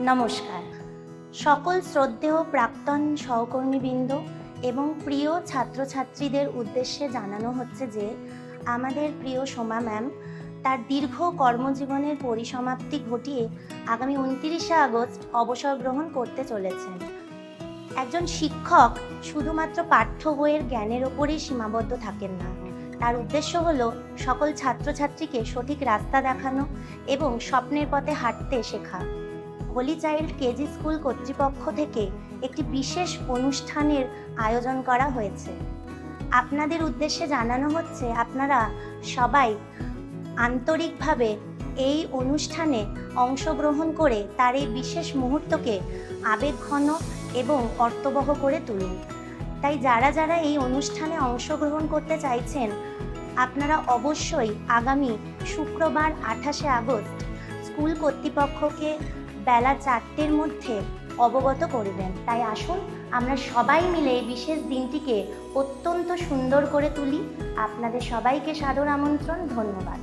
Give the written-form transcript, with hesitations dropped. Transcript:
নমস্কার। সকল শ্রদ্ধেয় প্রাক্তন সহকর্মীবৃন্দ এবং প্রিয় ছাত্রছাত্রীদের উদ্দেশ্যে জানানো হচ্ছে যে আমাদের প্রিয় সোমা ম্যাম তার দীর্ঘ কর্মজীবনের পরিসমাপ্তি ঘটিয়ে আগামী 29শে আগস্ট অবসর গ্রহণ করতে চলেছেন। একজন শিক্ষক শুধুমাত্র পাঠ্য বইয়ের জ্ঞানের ওপরেই সীমাবদ্ধ থাকেন না। তার উদ্দেশ্য হলো সকল ছাত্রছাত্রীকে সঠিক রাস্তা দেখানো এবং স্বপ্নের পথে হাঁটতে শেখা। হোলি চাইল্ড কেজি স্কুল কর্তৃপক্ষ থেকে একটি বিশেষ অনুষ্ঠানের আয়োজন করা হয়েছে। আপনাদের উদ্দেশ্যে জানানো হচ্ছে আপনারা সবাই আন্তরিকভাবে এই অনুষ্ঠানে অংশগ্রহণ করে তার এই বিশেষ মুহূর্তকে আবেগঘন এবং অর্থবহ করে তুলুন। তাই যারা যারা এই অনুষ্ঠানে অংশগ্রহণ করতে চাইছেন আপনারা অবশ্যই আগামী শুক্রবার 28শে আগস্ট স্কুল কর্তৃপক্ষকে বেলা 4টের মধ্যে অবগত করবেন। তাই আসুন আমরা সবাই মিলে এই বিশেষ দিনটিকে অত্যন্ত সুন্দর করে তুলি। আপনাদের সবাইকে সাদর আমন্ত্রণ। ধন্যবাদ।